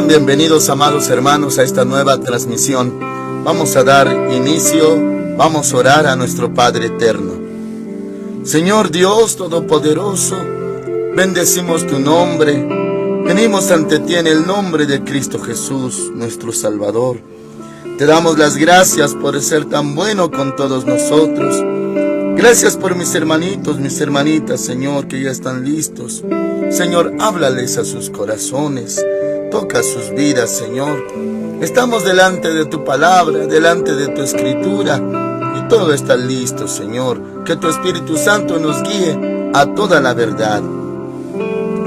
Sean bienvenidos, amados hermanos, a esta nueva transmisión. Vamos a dar inicio, vamos a orar a nuestro Padre eterno. Señor Dios Todopoderoso, bendecimos tu nombre. Venimos ante ti en el nombre de Cristo Jesús, nuestro Salvador. Te damos las gracias por ser tan bueno con todos nosotros. Gracias por mis hermanitos, mis hermanitas, Señor, que ya están listos. Señor, háblales a sus corazones. Toca sus vidas, Señor. Estamos delante de tu palabra, delante de tu escritura, y todo está listo, Señor. Que tu Espíritu Santo nos guíe a toda la verdad.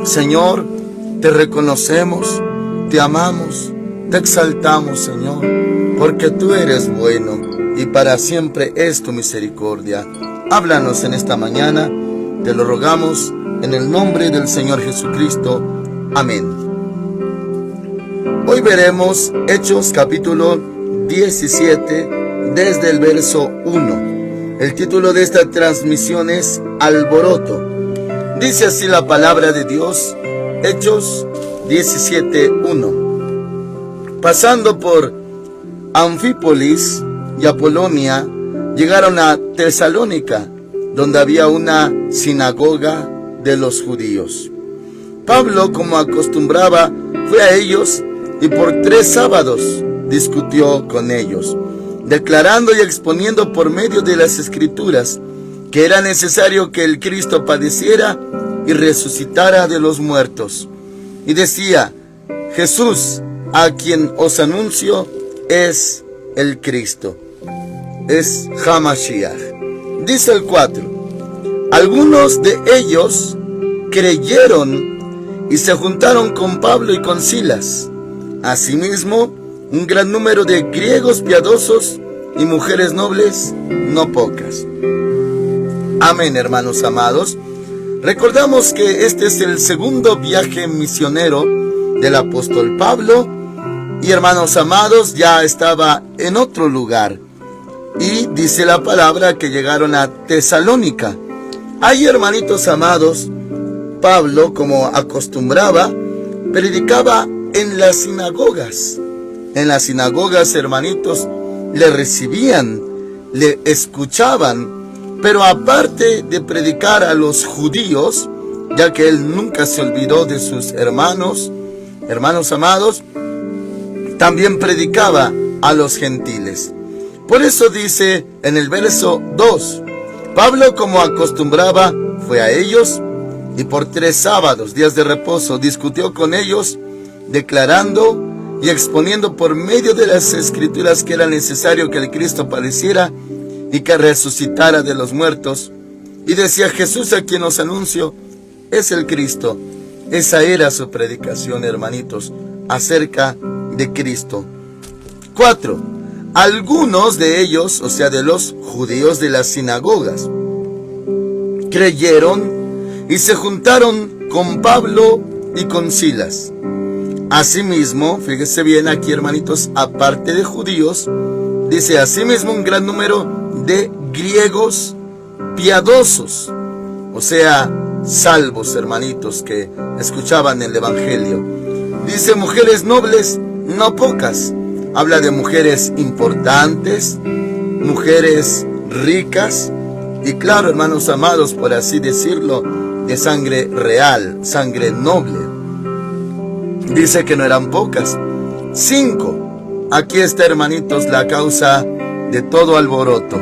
Señor, te reconocemos, te amamos, te exaltamos, Señor, porque tú eres bueno y para siempre es tu misericordia. Háblanos en esta mañana, te lo rogamos en el nombre del Señor Jesucristo. Amén. Hoy veremos Hechos capítulo 17 desde el verso 1. El título de esta transmisión es Alboroto. Dice así la palabra de Dios, Hechos 17:1. Pasando por Anfípolis y Apolonia, llegaron a Tesalónica, donde había una sinagoga de los judíos. Pablo, como acostumbraba, fue a ellos y por 3 sábados discutió con ellos, declarando y exponiendo por medio de las Escrituras que era necesario que el Cristo padeciera y resucitara de los muertos. Y decía: Jesús, a quien os anuncio, es el Cristo, es Hamashiach. Dice el 4: algunos de ellos creyeron y se juntaron con Pablo y con Silas. Asimismo, un gran número de griegos piadosos y mujeres nobles, no pocas. Amén, hermanos amados. Recordamos que este es el segundo viaje misionero del apóstol Pablo. Y hermanos amados, ya estaba en otro lugar. Y dice la palabra que llegaron a Tesalónica. Ahí, hermanitos amados, Pablo, como acostumbraba, predicaba en las sinagogas. En las sinagogas, hermanitos, le recibían, le escuchaban. Pero aparte de predicar a los judíos, ya que él nunca se olvidó de sus hermanos amados, también predicaba a los gentiles. Por eso dice en el verso 2, Pablo, como acostumbraba, fue a ellos y por 3 sábados, días de reposo, discutió con ellos, declarando y exponiendo por medio de las Escrituras que era necesario que el Cristo padeciera y que resucitara de los muertos. Y decía: Jesús, a quien os anuncio, es el Cristo. Esa era su predicación, hermanitos, acerca de Cristo. 4. Algunos de ellos, o sea, de los judíos de las sinagogas, creyeron y se juntaron con Pablo y con Silas. Asimismo, fíjese bien aquí, hermanitos, aparte de judíos, dice: asimismo un gran número de griegos piadosos, o sea, salvos, hermanitos, que escuchaban el evangelio. Dice: mujeres nobles, no pocas. Habla de mujeres importantes, mujeres ricas y, claro, hermanos amados, por así decirlo, de sangre real, sangre noble. Dice que no eran pocas. 5. Aquí está, hermanitos, la causa de todo alboroto.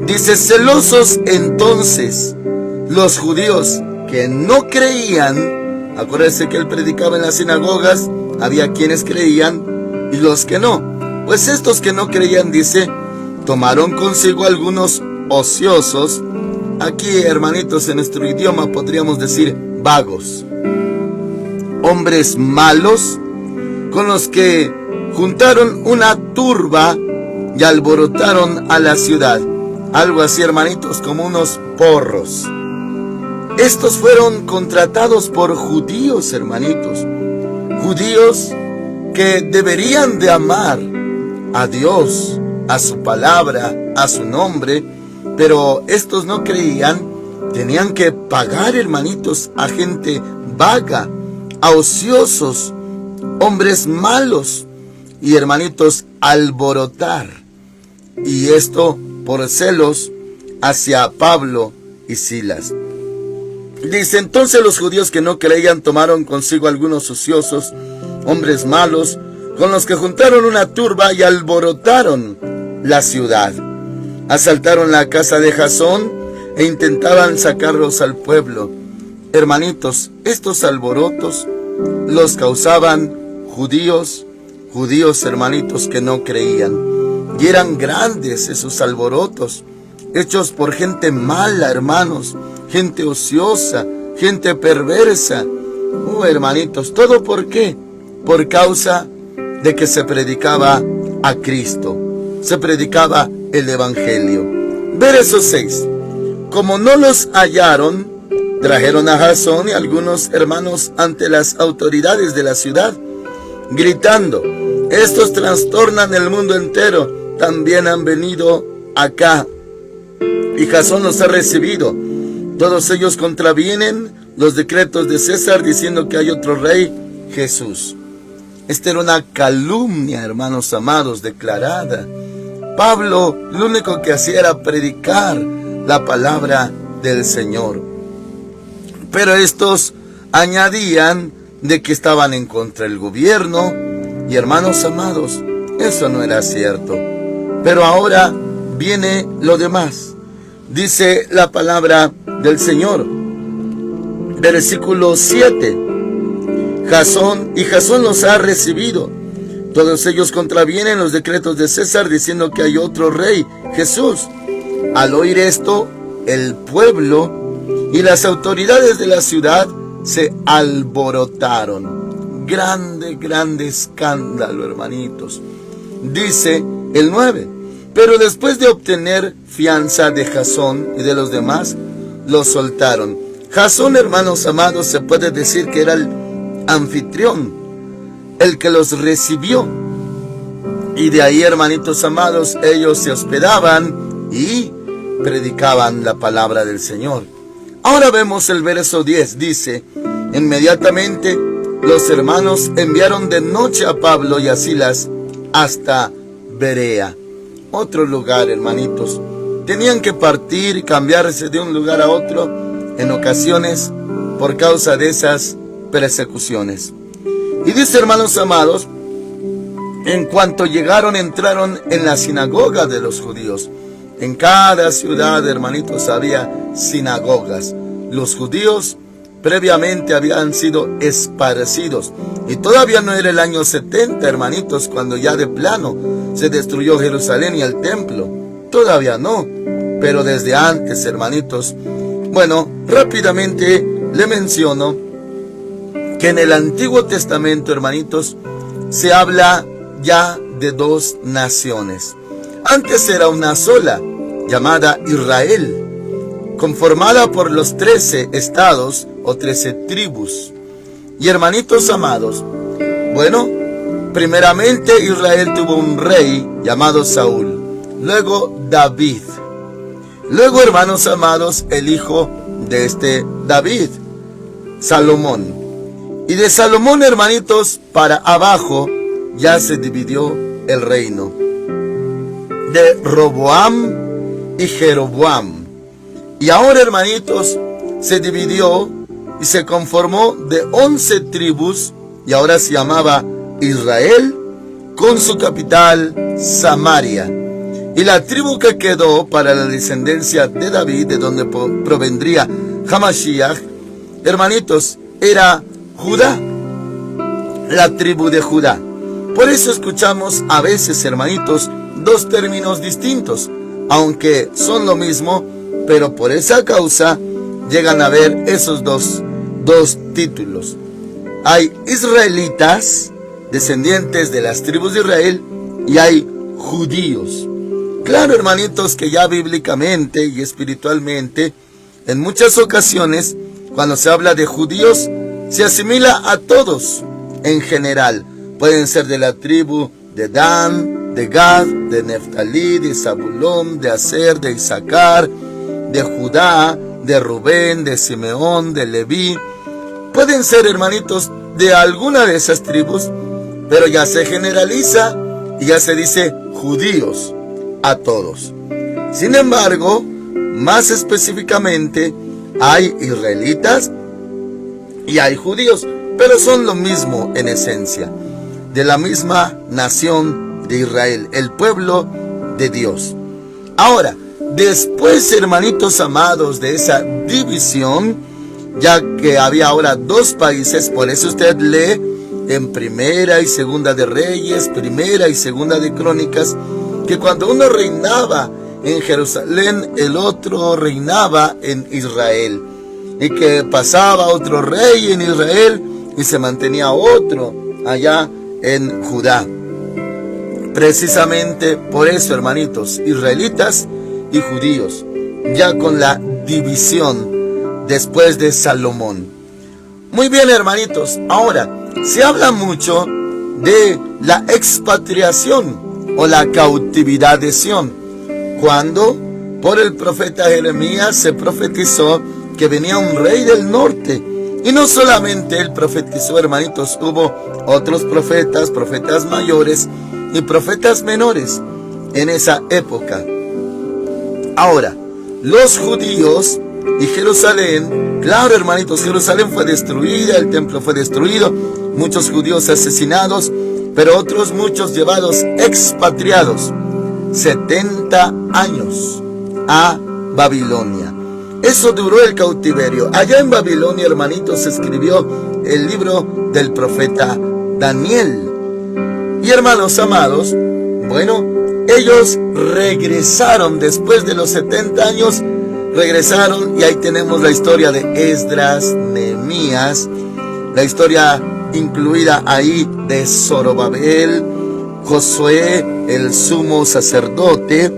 Dice: celosos entonces los judíos que no creían. Acuérdense que él predicaba en las sinagogas, había quienes creían y los que no. Pues estos que no creían, dice, tomaron consigo algunos ociosos. Aquí, hermanitos, en nuestro idioma podríamos decir vagos, hombres malos, con los que juntaron una turba y alborotaron a la ciudad. Algo así, hermanitos, como unos porros. Estos fueron contratados por judíos, hermanitos. Judíos que deberían de amar a Dios, a su palabra, a su nombre. Pero estos no creían. Tenían que pagar, hermanitos, a gente vaga, a ociosos, hombres malos, y hermanitos, alborotar. Y esto por celos hacia Pablo y Silas. Dice: entonces los judíos que no creían tomaron consigo algunos ociosos, hombres malos, con los que juntaron una turba y alborotaron la ciudad. Asaltaron la casa de Jasón e intentaban sacarlos al pueblo. Hermanitos, estos alborotos los causaban judíos hermanitos que no creían. Y eran grandes esos alborotos, hechos por gente mala, hermanos, gente ociosa, gente perversa. Hermanitos, ¿todo por qué? Por causa de que se predicaba a Cristo, se predicaba el Evangelio. Verso 6. Como no los hallaron, trajeron a Jasón y algunos hermanos ante las autoridades de la ciudad, gritando: estos trastornan el mundo entero, también han venido acá, y Jasón los ha recibido. Todos ellos contravienen los decretos de César, diciendo que hay otro rey, Jesús. Esta era una calumnia, hermanos amados, declarada. Pablo lo único que hacía era predicar la palabra del Señor. Pero estos añadían de que estaban en contra del gobierno. Y hermanos amados, eso no era cierto. Pero ahora viene lo demás. Dice la palabra del Señor. Versículo 7. Jasón los ha recibido. Todos ellos contravienen los decretos de César, diciendo que hay otro rey, Jesús. Al oír esto, el pueblo y las autoridades de la ciudad se alborotaron. Grande escándalo, hermanitos. Dice el 9. Pero después de obtener fianza de Jasón y de los demás, los soltaron. Jasón, hermanos amados, se puede decir que era el anfitrión, el que los recibió. Y de ahí, hermanitos amados, ellos se hospedaban y predicaban la palabra del Señor. Ahora vemos el verso 10, dice: inmediatamente los hermanos enviaron de noche a Pablo y a Silas hasta Berea. Otro lugar, hermanitos. Tenían que partir y cambiarse de un lugar a otro en ocasiones por causa de esas persecuciones. Y dice, hermanos amados, en cuanto llegaron, entraron en la sinagoga de los judíos. En cada ciudad, hermanitos, había sinagogas. Los judíos previamente habían sido esparcidos. Y todavía no era el año 70, hermanitos, cuando ya de plano se destruyó Jerusalén y el templo. Todavía no, pero desde antes, hermanitos. Bueno, rápidamente le menciono que en el Antiguo Testamento, hermanitos, se habla ya de dos naciones. Antes era una sola, llamada Israel, conformada por los 13 estados o 13 tribus. Y hermanitos amados, bueno, primeramente Israel tuvo un rey llamado Saúl, luego David, luego, hermanos amados, el hijo de este David, Salomón. Y de Salomón, hermanitos, para abajo ya se dividió el reino de Roboam y Jeroboam. Y ahora, hermanitos, se dividió y se conformó de 11 tribus, y ahora se llamaba Israel, con su capital Samaria. Y la tribu que quedó para la descendencia de David, de donde provendría Hamashiach, hermanitos, era Judá, la tribu de Judá. Por eso escuchamos a veces, hermanitos, dos términos distintos, aunque son lo mismo, pero por esa causa llegan a ver esos dos títulos. Hay israelitas, descendientes de las tribus de Israel, y hay judíos. Claro, hermanitos, que ya bíblicamente y espiritualmente, en muchas ocasiones, cuando se habla de judíos, se asimila a todos en general. Pueden ser de la tribu de Dan, de Gad, de Neftalí, de Zabulón, de Aser, de Isaacar, de Judá, de Rubén, de Simeón, de Leví. Pueden ser, hermanitos, de alguna de esas tribus, pero ya se generaliza y ya se dice judíos a todos. Sin embargo, más específicamente, hay israelitas y hay judíos, pero son lo mismo en esencia, de la misma nación de Israel, el pueblo de Dios. Ahora, después, hermanitos amados, de esa división, ya que había ahora dos países, por eso usted lee en Primera y Segunda de Reyes, Primera y Segunda de Crónicas, que cuando uno reinaba en Jerusalén, el otro reinaba en Israel, y que pasaba otro rey en Israel y se mantenía otro allá en Judá. Precisamente por eso, hermanitos, israelitas y judíos, ya con la división después de Salomón. Muy bien, hermanitos, ahora se habla mucho de la expatriación o la cautividad de Sión, cuando por el profeta Jeremías se profetizó que venía un rey del norte. Y no solamente él profetizó, hermanitos, hubo otros profetas, profetas mayores y profetas menores en esa época. Ahora, los judíos y Jerusalén, claro, hermanitos, Jerusalén fue destruida, el templo fue destruido, muchos judíos asesinados, pero otros muchos llevados expatriados 70 años a Babilonia. Eso duró el cautiverio. Allá en Babilonia, hermanitos, se escribió el libro del profeta Daniel. Y hermanos amados, bueno, ellos regresaron después de los 70 años, regresaron, y ahí tenemos la historia de Esdras, Nehemías, la historia incluida ahí de Zorobabel, Josué, el sumo sacerdote.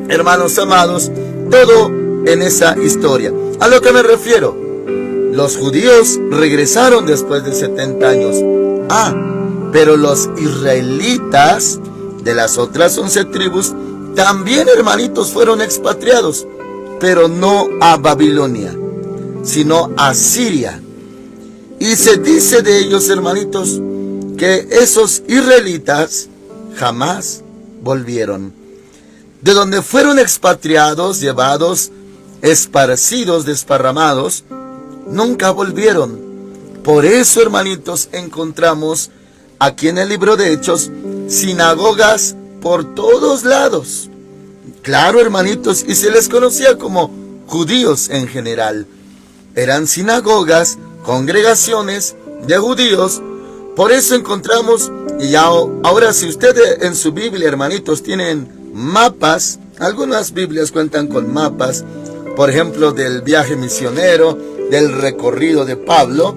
Hermanos amados, todo en esa historia. A lo que me refiero, los judíos regresaron después de 70 años. Pero los israelitas de las otras 11 tribus también, hermanitos, fueron expatriados, pero no a Babilonia, sino a Siria. Y se dice de ellos, hermanitos, que esos israelitas jamás volvieron. De donde fueron expatriados, llevados, esparcidos, desparramados, nunca volvieron. Por eso, hermanitos, encontramos aquí en el libro de Hechos sinagogas por todos lados. Claro, hermanitos, y se les conocía como judíos en general. Eran sinagogas, congregaciones de judíos. Por eso encontramos, y ahora si ustedes en su Biblia, hermanitos, tienen mapas, algunas Biblias cuentan con mapas, por ejemplo, del viaje misionero, del recorrido de Pablo,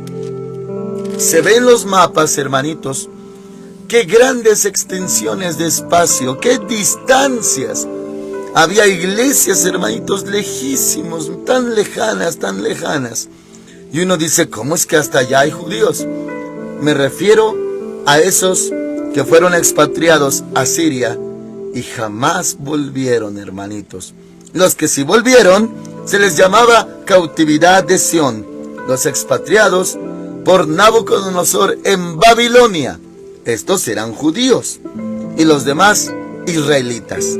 se ven los mapas, hermanitos, qué grandes extensiones de espacio, qué distancias. Había iglesias, hermanitos, lejísimos, tan lejanas. Y uno dice, ¿cómo es que hasta allá hay judíos? Me refiero a esos que fueron expatriados a Siria y jamás volvieron, hermanitos. Los que sí volvieron se les llamaba cautividad de Sión, los expatriados por Nabucodonosor en Babilonia. Estos eran judíos y los demás israelitas.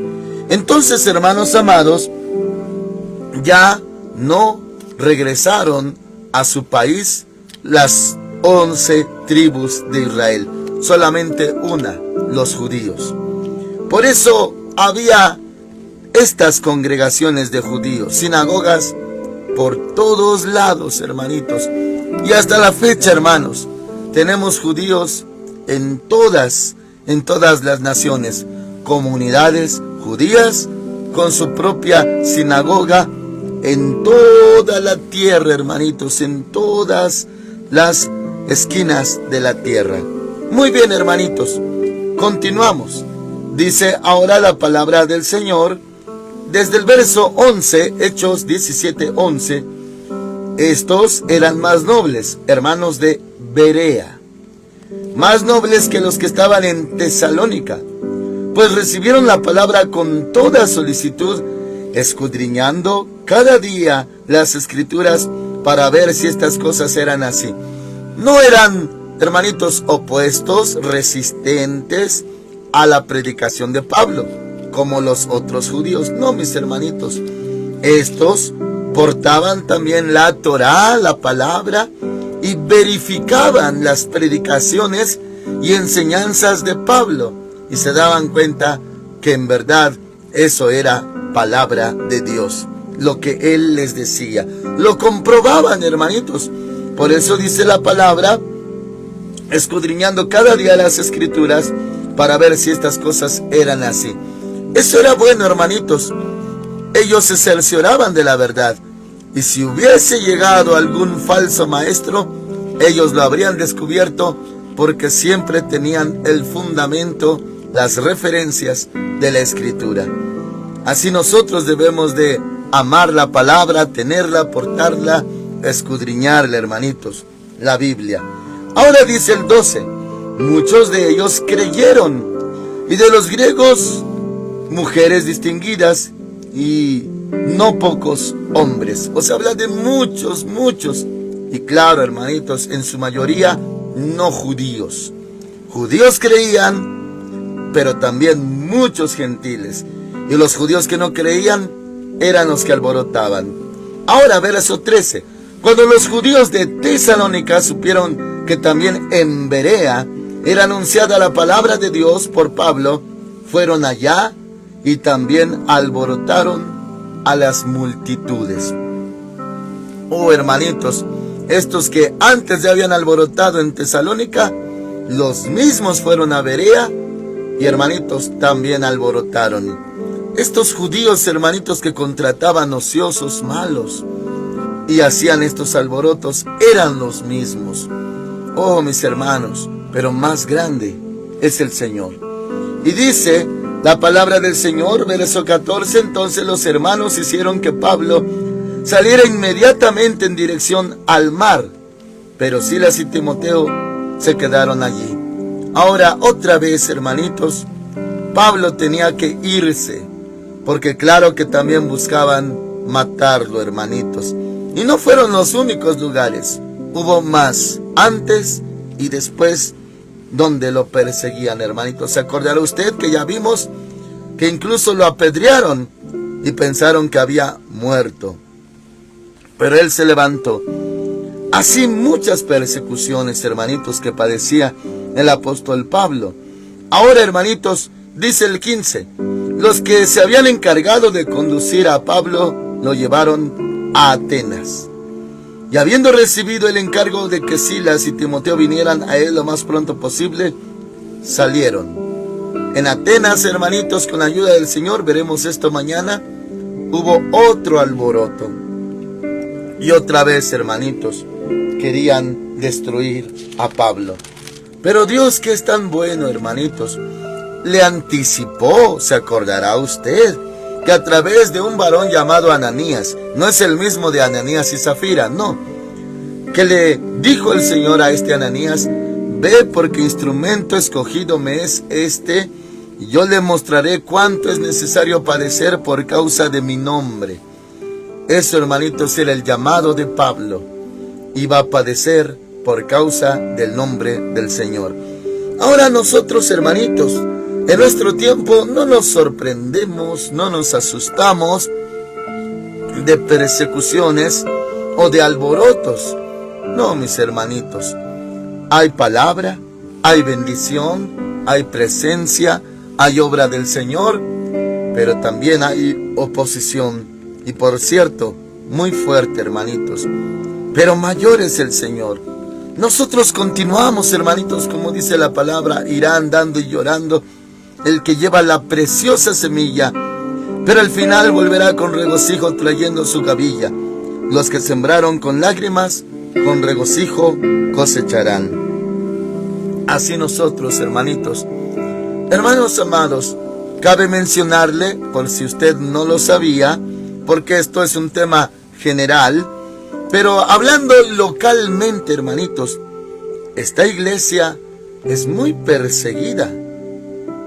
Entonces, hermanos amados, ya no regresaron a su país las 11 tribus de Israel, solamente una, los judíos. Por eso había estas congregaciones de judíos, sinagogas por todos lados, hermanitos. Y hasta la fecha, hermanos, tenemos judíos en todas las naciones, comunidades judías con su propia sinagoga en toda la tierra, hermanitos, en todas las esquinas de la tierra. Muy bien, hermanitos, continuamos. Dice ahora la palabra del Señor desde el verso 11, Hechos 17:11. Estos eran más nobles, hermanos de Berea, más nobles que los que estaban en Tesalónica, pues recibieron la palabra con toda solicitud, escudriñando cada día las Escrituras para ver si estas cosas eran así. no eran, hermanitos, opuestos, resistentes a la predicación de Pablo, como los otros judíos. No, mis hermanitos, estos portaban también la Torá, la palabra, y verificaban las predicaciones y enseñanzas de Pablo, y se daban cuenta que en verdad eso era palabra de Dios, lo que él les decía. Lo comprobaban, hermanitos. Por eso dice la palabra, escudriñando cada día las escrituras para ver si estas cosas eran así. Eso era bueno, hermanitos. Ellos se cercioraban de la verdad, y si hubiese llegado algún falso maestro, ellos lo habrían descubierto, porque siempre tenían el fundamento, las referencias de la escritura. Así nosotros debemos de amar la palabra, tenerla, portarla, escudriñarla, hermanitos, la Biblia. Ahora dice el 12, muchos de ellos creyeron, y de los griegos mujeres distinguidas, y no pocos hombres. O sea, habla de muchos, muchos. Y claro, hermanitos, en su mayoría no judíos. Judíos creían, pero también muchos gentiles. Y los judíos que no creían eran los que alborotaban. Ahora, verso 13. Cuando los judíos de Tesalónica supieron que también en Berea era anunciada la palabra de Dios por Pablo, fueron allá y también alborotaron a las multitudes. Oh, hermanitos, estos que antes ya habían alborotado en Tesalónica, los mismos fueron a Berea y, hermanitos, también alborotaron. Estos judíos, hermanitos, que contrataban ociosos, malos, y hacían estos alborotos, eran los mismos. Oh, mis hermanos, pero más grande es el Señor. Y dice la palabra del Señor, verso 14, entonces los hermanos hicieron que Pablo saliera inmediatamente en dirección al mar, pero Silas y Timoteo se quedaron allí. Ahora, otra vez, hermanitos, Pablo tenía que irse, porque claro que también buscaban matarlo, hermanitos. Y no fueron los únicos lugares, hubo más, antes y después, donde lo perseguían, hermanitos. ¿Se acordará usted que ya vimos que incluso lo apedrearon y pensaron que había muerto? Pero él se levantó. Así muchas persecuciones, hermanitos, que padecía el apóstol Pablo. Ahora, hermanitos, dice el 15, los que se habían encargado de conducir a Pablo lo llevaron a Atenas. Y habiendo recibido el encargo de que Silas y Timoteo vinieran a él lo más pronto posible, salieron. En Atenas, hermanitos, con la ayuda del Señor, veremos esto mañana, hubo otro alboroto. Y otra vez, hermanitos, querían destruir a Pablo. Pero Dios, que es tan bueno, hermanitos, le anticipó, se acordará usted, que a través de un varón llamado Ananías, no es el mismo de Ananías y Zafira, no, que le dijo el Señor a este Ananías, ve porque instrumento escogido me es este, y yo le mostraré cuánto es necesario padecer por causa de mi nombre. Eso, hermanitos, era el llamado de Pablo, iba a padecer por causa del nombre del Señor. Ahora nosotros, hermanitos, en nuestro tiempo no nos sorprendemos, no nos asustamos de persecuciones o de alborotos. No, mis hermanitos, hay palabra, hay bendición, hay presencia, hay obra del Señor, pero también hay oposición. Y por cierto, muy fuerte, hermanitos, pero mayor es el Señor. Nosotros continuamos, hermanitos, como dice la palabra, irá andando y llorando el que lleva la preciosa semilla, pero al final volverá con regocijo trayendo su gavilla. Los que sembraron con lágrimas, con regocijo cosecharán. Así nosotros, hermanitos. Hermanos amados, cabe mencionarle, por si usted no lo sabía, porque esto es un tema general, pero hablando localmente, hermanitos, esta iglesia es muy perseguida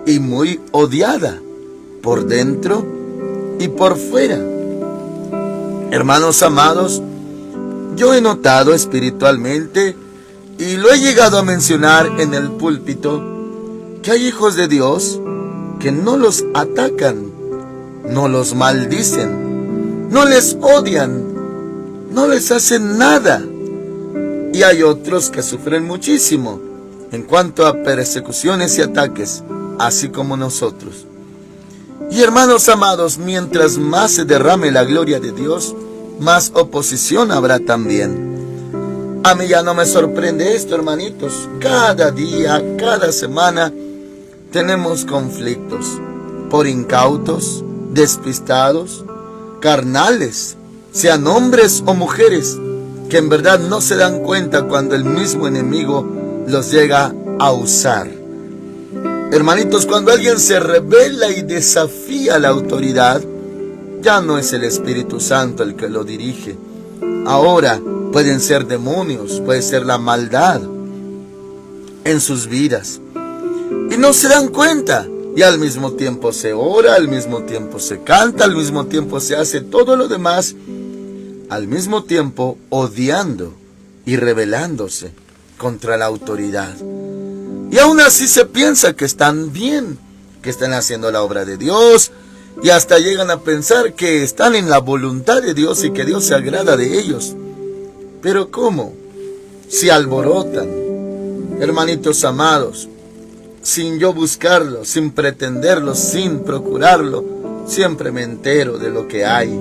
y muy odiada por dentro y por fuera. Hermanos amados, yo he notado espiritualmente Y lo he llegado a mencionar en el púlpito, que hay hijos de Dios que no los atacan, no los maldicen, no les odian, no les hacen nada. Y hay otros que sufren muchísimo en cuanto a persecuciones y ataques, así como nosotros. Y hermanos amados, mientras más se derrame la gloria de Dios, más oposición habrá también. A mí ya no me sorprende esto, hermanitos. Cada día, cada semana, tenemos conflictos por incautos, despistados, carnales, sean hombres o mujeres, que en verdad no se dan cuenta cuando el mismo enemigo los llega a usar. Hermanitos, cuando alguien se rebela y desafía la autoridad, ya no es el Espíritu Santo el que lo dirige. Ahora pueden ser demonios, puede ser la maldad en sus vidas. Y no se dan cuenta. Y al mismo tiempo se ora, al mismo tiempo se canta, al mismo tiempo se hace todo lo demás, al mismo tiempo odiando y rebelándose contra la autoridad. Y aún así se piensa que están bien, que están haciendo la obra de Dios, y hasta llegan a pensar que están en la voluntad de Dios y que Dios se agrada de ellos. Pero ¿cómo? Si alborotan, hermanitos amados, sin yo buscarlo, sin pretenderlo, sin procurarlo, siempre me entero de lo que hay.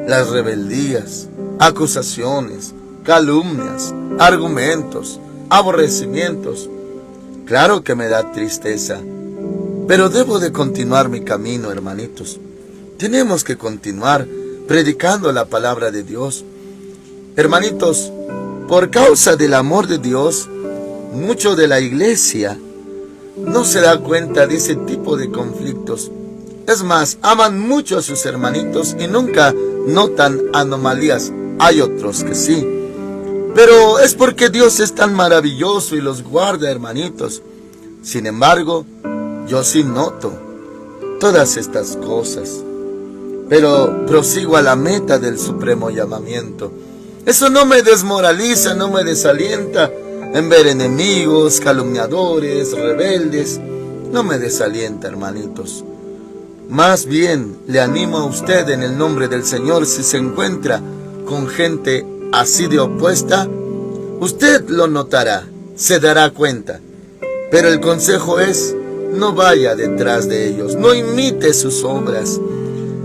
Las rebeldías, acusaciones, calumnias, argumentos, aborrecimientos. Claro que me da tristeza, pero debo de continuar mi camino, hermanitos. Tenemos que continuar predicando la palabra de Dios. Hermanitos, por causa del amor de Dios, mucho de la iglesia no se da cuenta de ese tipo de conflictos. Es más, aman mucho a sus hermanitos y nunca notan anomalías. Hay otros que sí. Pero es porque Dios es tan maravilloso y los guarda, hermanitos. Sin embargo, yo sí noto todas estas cosas. Pero prosigo a la meta del supremo llamamiento. Eso no me desmoraliza, no me desalienta en ver enemigos, calumniadores, rebeldes. No me desalienta, hermanitos. Más bien le animo a usted en el nombre del Señor, si se encuentra con gente así de opuesta, usted lo notará, se dará cuenta. Pero el consejo es, no vaya detrás de ellos, no imite sus obras.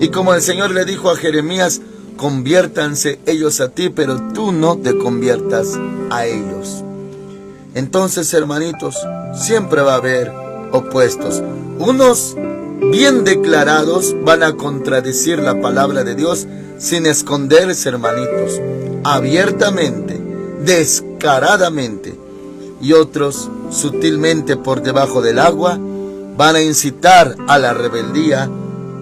Y como el Señor le dijo a Jeremías, conviértanse ellos a ti, pero tú no te conviertas a ellos. Entonces, hermanitos, siempre va a haber opuestos. Unos bien declarados van a contradecir la palabra de Dios sin esconderse, hermanitos, abiertamente, descaradamente. Y otros, sutilmente por debajo del agua, van a incitar a la rebeldía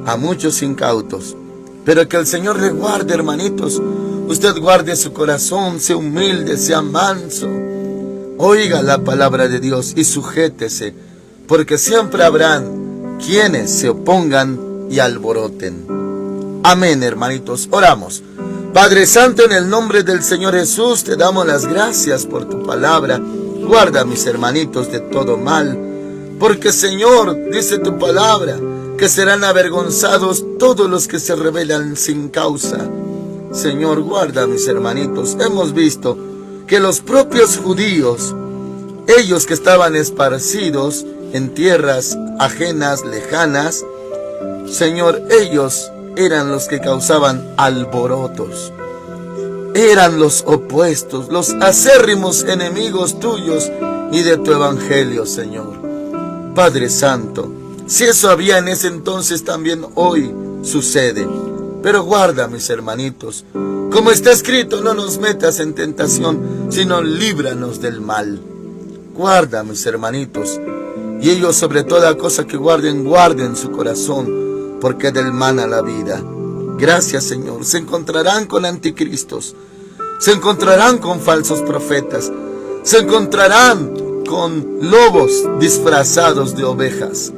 a muchos incautos. Pero que el Señor le guarde, hermanitos. Usted guarde su corazón, sea humilde, sea manso. Oiga la palabra de Dios y sujétese, porque siempre habrán quienes se opongan y alboroten. Amén, hermanitos. Oramos. Padre Santo, en el nombre del Señor Jesús, te damos las gracias por tu palabra. Guarda a mis hermanitos de todo mal, porque, Señor, dice tu palabra, que serán avergonzados todos los que se rebelan sin causa. Señor, guarda a mis hermanitos. Hemos visto que los propios judíos, ellos que estaban esparcidos en tierras ajenas, lejanas, Señor, ellos eran los que causaban alborotos. Eran los opuestos, los acérrimos enemigos tuyos y de tu evangelio, Señor. Padre Santo, si eso había en ese entonces, también hoy sucede. Pero guarda a mis hermanitos. Como está escrito, no nos metas en tentación, sino líbranos del mal. Guarda a mis hermanitos. Y ellos, sobre toda cosa que guarden, guarden su corazón, porque del mana la vida. Gracias, Señor. Se encontrarán con anticristos, se encontrarán con falsos profetas, se encontrarán con lobos disfrazados de ovejas.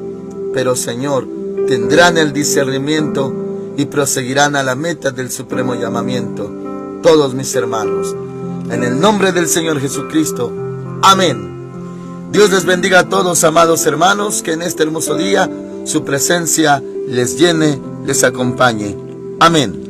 Pero, Señor, tendrán el discernimiento y proseguirán a la meta del supremo llamamiento. Todos mis hermanos, en el nombre del Señor Jesucristo, Amén. Dios les bendiga a todos, amados hermanos, que en este hermoso día su presencia les llene, les acompañe. Amén.